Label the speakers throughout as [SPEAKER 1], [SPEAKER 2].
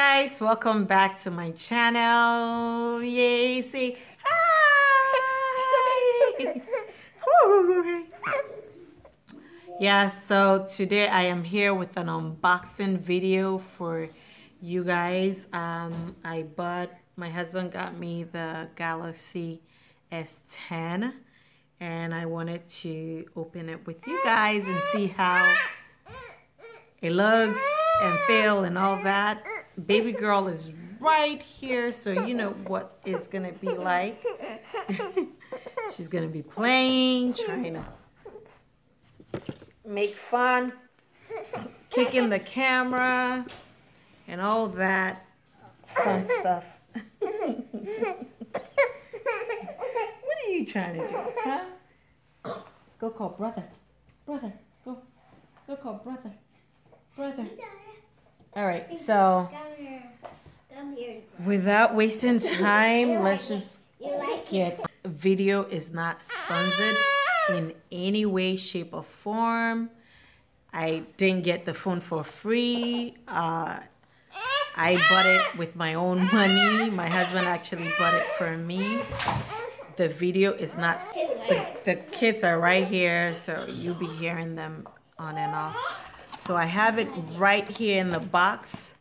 [SPEAKER 1] guys, welcome back to my channel. Yay, say hi. Yeah, so today I am here with an unboxing video for you guys. My husband got me the Galaxy S10 and I wanted to open it with you guys and see how it looks and feel and all that. Baby girl is right here, so you know what it's gonna be like. She's gonna be playing, trying to make fun, kicking the camera and all that fun stuff. What are you trying to do, huh? Go call brother. Brother, go call brother. Brother. All right, so without wasting time, let's just get. Video is not sponsored in any way, shape, or form. I didn't get the phone for free. I bought it with my own money. My husband actually bought it for me. The video is not. The kids are right here, so you'll be hearing them on and off. So I have it right here in the box.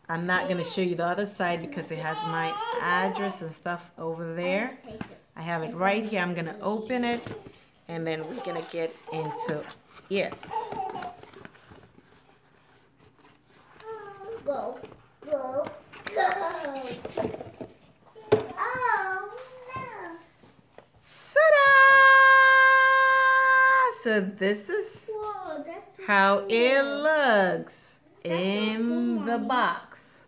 [SPEAKER 1] I'm not going to show you the other side because it has my address and stuff over there. I have it right here. I'm going to open it and then we're going to get into it.
[SPEAKER 2] Go, go, go. Oh, no.
[SPEAKER 1] Ta-da! So this is how it looks in the box.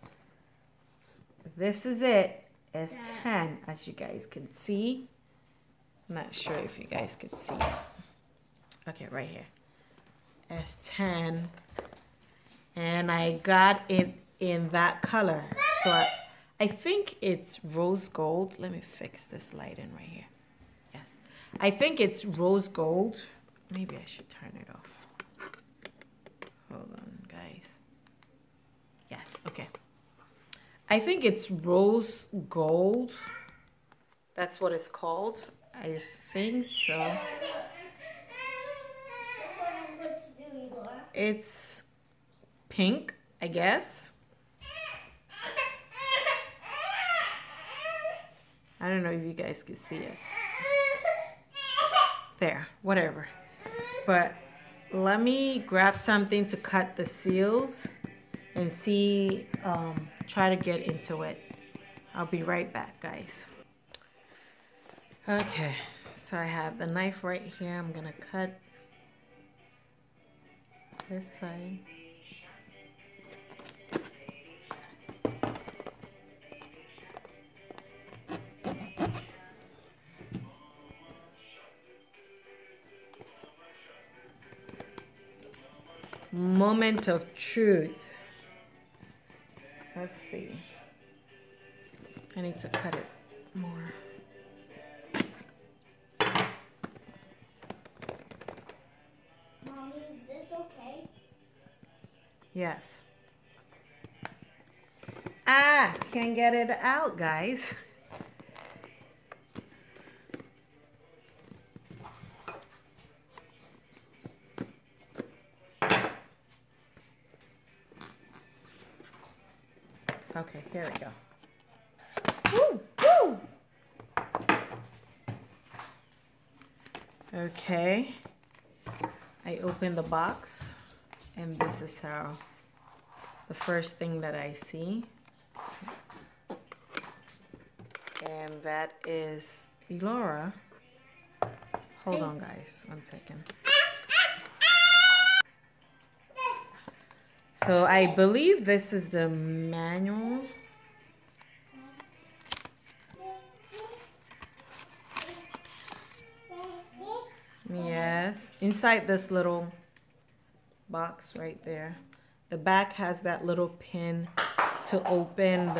[SPEAKER 1] This is it. S10, as you guys can see. I'm not sure if you guys can see it. Okay, right here. S10. And I got it in that color. So I think it's rose gold. Let me fix this lighting right here. Yes. I think it's rose gold. Maybe I should turn it off. Hold on, guys. Yes, okay. I think it's rose gold. That's what it's called. I think so. It's pink, I guess. I don't know if you guys can see it. There, whatever. But let me grab something to cut the seals and see, try to get into it. I'll be right back, guys. Okay, so I have the knife right here. I'm gonna cut this side. Moment of truth. Let's see. I need to cut it more.
[SPEAKER 2] Mommy, is this okay?
[SPEAKER 1] Yes. Ah, can't get it out, guys. Okay, here we go. Woo, woo. Okay. I open the box and this is how the first thing that I see. And that is Elora. Hold on, guys, 1 second. So I believe this is the manual. Yes, inside this little box right there. The back has that little pin to open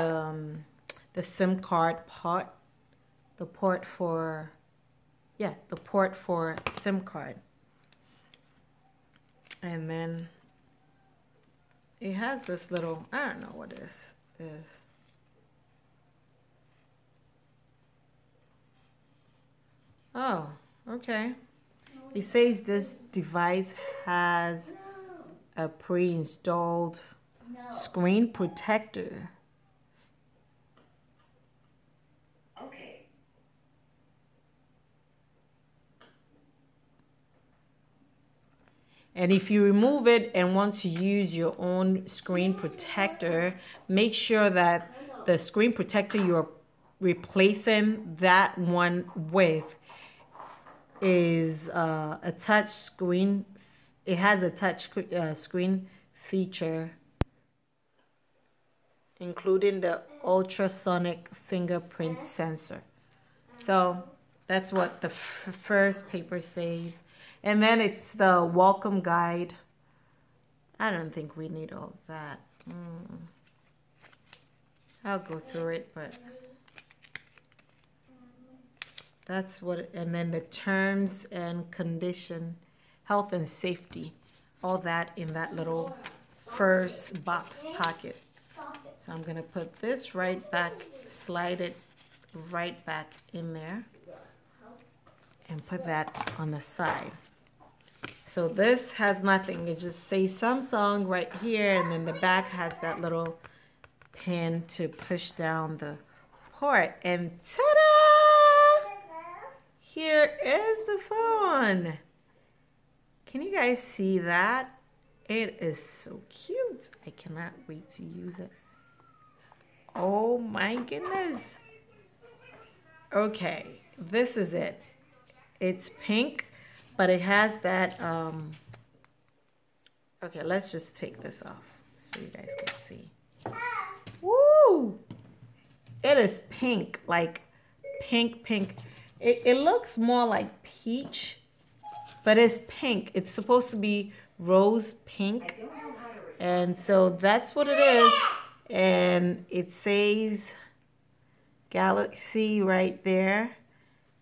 [SPEAKER 1] the SIM card port. The port for, yeah, the port for SIM card. And then it has this little, I don't know what this is. Oh, okay. It says this device has a pre-installed screen protector.
[SPEAKER 3] Okay.
[SPEAKER 1] And if you remove it and want to use your own screen protector, make sure that the screen protector you're replacing that one with is a touch screen. It has a touch screen feature, including the ultrasonic fingerprint sensor. So that's what the first paper says. And then it's the welcome guide. I don't think we need all that. I'll go through it, but that's what, and then the terms and condition, health and safety, all that in that little first box pocket. So I'm gonna put this right back, slide it right back in there and put that on the side. So this has nothing. It just says Samsung right here, and then the back has that little pin to push down the port. And ta-da! Here is the phone. Can you guys see that? It is so cute. I cannot wait to use it. Oh my goodness. Okay, this is it. It's pink, but it has that, okay, let's just take this off so you guys can see. Woo! It is pink, like pink. It looks more like peach, but it's pink. It's supposed to be rose pink. And so that's what it is. And it says Galaxy right there.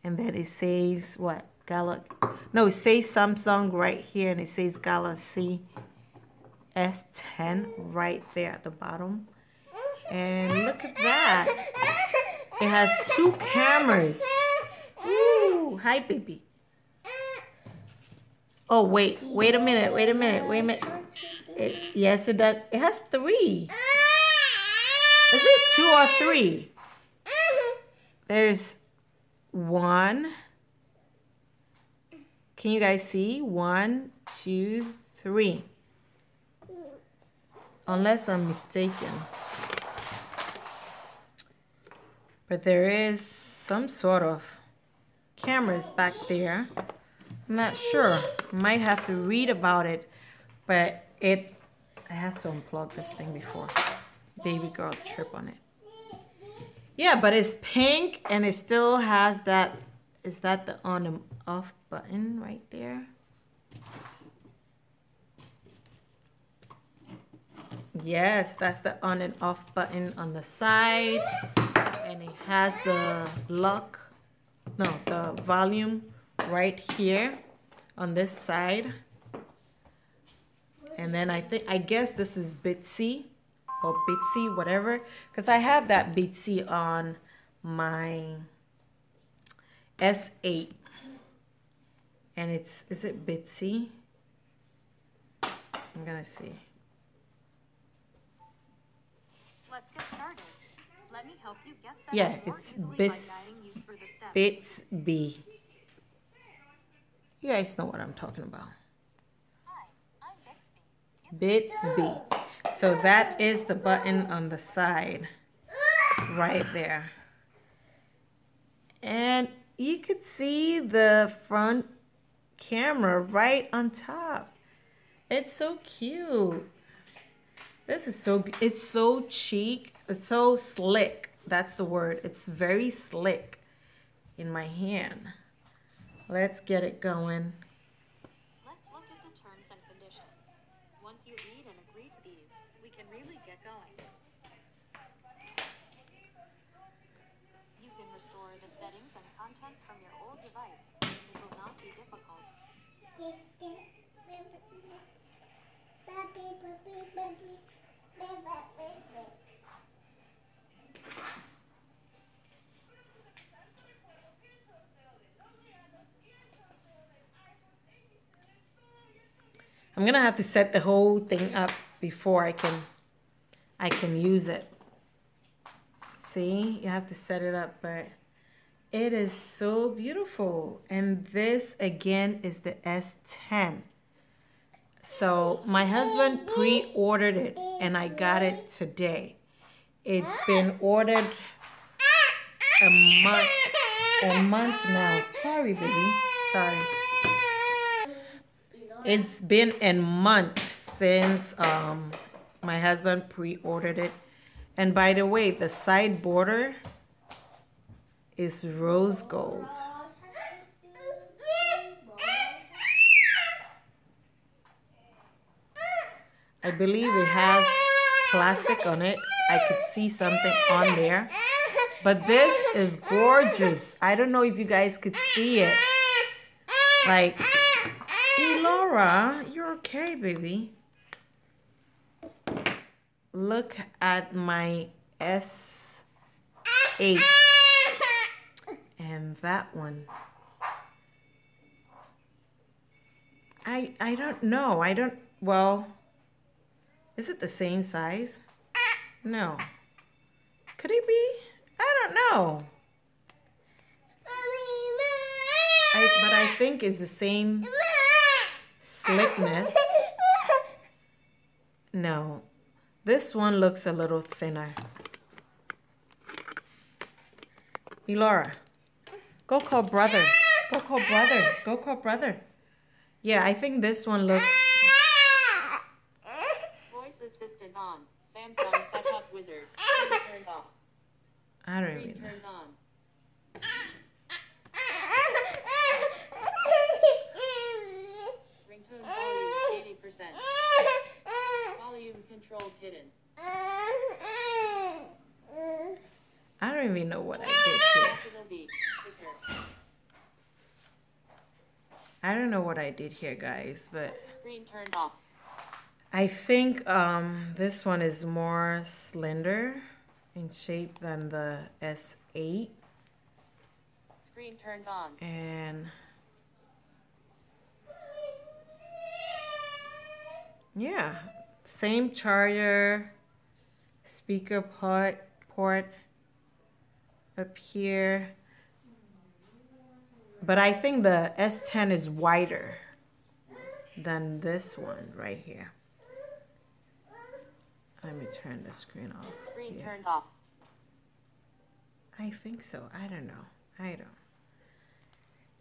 [SPEAKER 1] And then it says what? No, it says Samsung right here. And it says Galaxy S10 right there at the bottom. And look at that. It has 2 cameras. Ooh, hi, baby. Oh, wait a minute. Yes, it does. It has 3. Is it 2 or 3? There's 1. Can you guys see? 1, 2, 3. Unless I'm mistaken. But there is some sort of cameras back there. I'm not sure. Might have to read about it. But I have to unplug this thing before baby girl trip on it. Yeah, but it's pink and it still has that. Is that the on and off button right there? Yes, that's the on and off button on the side. And it has the the volume right here on this side. And then I guess this is Bitsy or Bitsy, whatever. Because I have that Bitsy on my S8. And is it Bitsy? I'm gonna see.
[SPEAKER 3] Let's get started. Let me help you get set
[SPEAKER 1] Yeah,
[SPEAKER 3] up more
[SPEAKER 1] it's
[SPEAKER 3] easily by guiding you through the steps.
[SPEAKER 1] Bitsby. You guys know what I'm talking about.
[SPEAKER 3] Hi, I'm Bixby.
[SPEAKER 1] Bitsby. So that is the button on the side right there. And you could see the front camera right on top. It's so cute. This is it's so chic. It's so slick. That's the word. It's very slick in my hand. Let's get it going.
[SPEAKER 3] Let's look at the terms and conditions. Once you read and agree to these, we can really get going. You can restore the settings and contents from your old device. It will not be difficult.
[SPEAKER 1] I'm gonna have to set the whole thing up before I can use it. See, you have to set it up, but it is so beautiful. And this again is the S10. So my husband pre-ordered it and I got it today. It's been ordered a month now. Sorry, baby. Sorry. It's been a month since my husband pre-ordered it. And by the way, the side border is rose gold. I believe it has plastic on it. I could see something on there. But this is gorgeous. I don't know if you guys could see it. Like, Laura, you're okay, baby. Look at my S8. And that one. I don't know. Well, is it the same size? No. Could it be? I don't know. But I think it's the same slickness. No. This one looks a little thinner. Elora, go call brother. Go call brother. Go call brother. Yeah, I think this one looks...
[SPEAKER 3] Voice assistant on. Samsung setup wizard. Turned off.
[SPEAKER 1] I don't even know.
[SPEAKER 3] Turned on. Ringtone volume 80%. Volume controls hidden.
[SPEAKER 1] I don't even know what I did here. I don't know what I did here, guys, but
[SPEAKER 3] Screen turned off.
[SPEAKER 1] I think this one is more slender in shape than the S8.
[SPEAKER 3] Screen turned on.
[SPEAKER 1] And yeah, same charger, speaker port up here. But I think the S10 is wider than this one right here. Let me turn the screen off.
[SPEAKER 3] Screen turned off.
[SPEAKER 1] I think so. I don't know. I don't.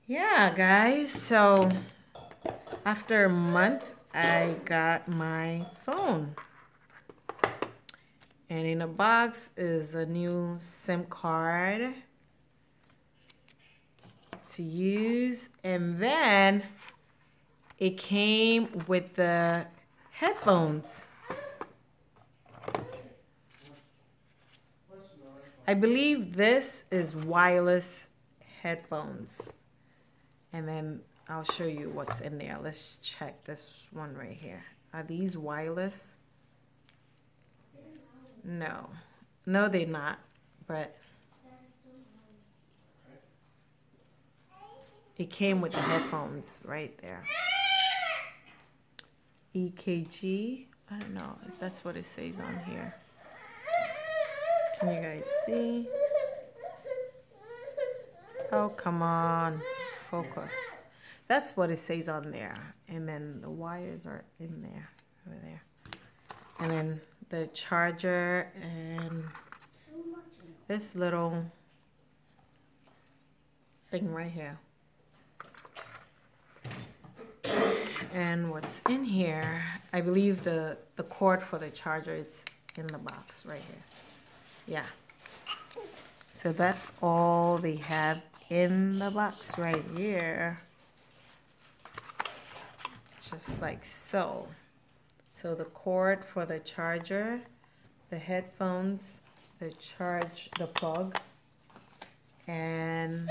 [SPEAKER 1] Yeah, guys. So after a month, I got my phone. And in the box is a new SIM card to use. And then it came with the headphones. I believe this is wireless headphones. And then I'll show you what's in there. Let's check this one right here. Are these wireless? No. No, they're not. But it came with the headphones right there. EKG. I don't know if that's what it says on here. Can you guys see? Oh, come on. Focus. That's what it says on there. And then the wires are in there. Over there. And then the charger and this little thing right here. And what's in here, I believe the cord for the charger is in the box right here. Yeah. So that's all they have in the box right here. Just like so. So the cord for the charger, the headphones, the plug, and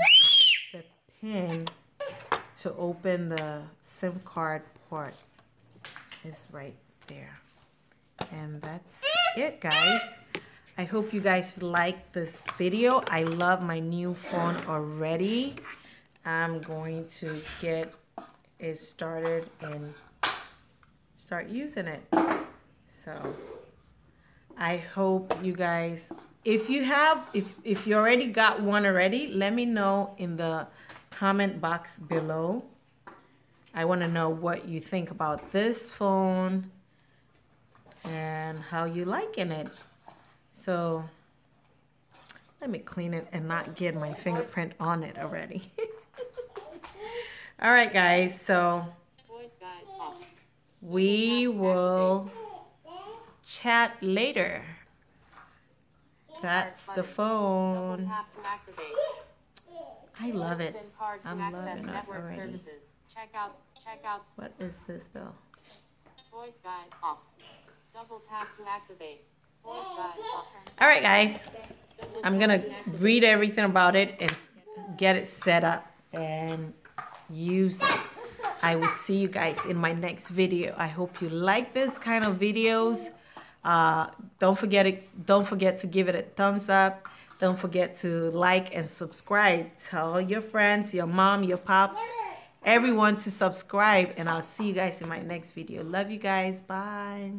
[SPEAKER 1] the pin to open the SIM card port is right there. And that's it, guys. I hope you guys like this video. I love my new phone already. I'm going to get it started and start using it. So I hope you guys, if you already got one already, let me know in the comment box below. I want to know what you think about this phone and how you liking it. So let me clean it and not get my fingerprint on it already. All right, guys, so we will chat later. That's the phone. I love it. I'm loving it already. What is this though?
[SPEAKER 3] Voice guide off. Double tap to activate. Voice guide off.
[SPEAKER 1] All right, guys. I'm gonna read everything about it and get it set up and use it. I will see you guys in my next video. I hope you like this kind of videos. Don't forget to give it a thumbs up. Don't forget to like and subscribe. Tell your friends, your mom, your pops, everyone to subscribe. And I'll see you guys in my next video. Love you guys. Bye.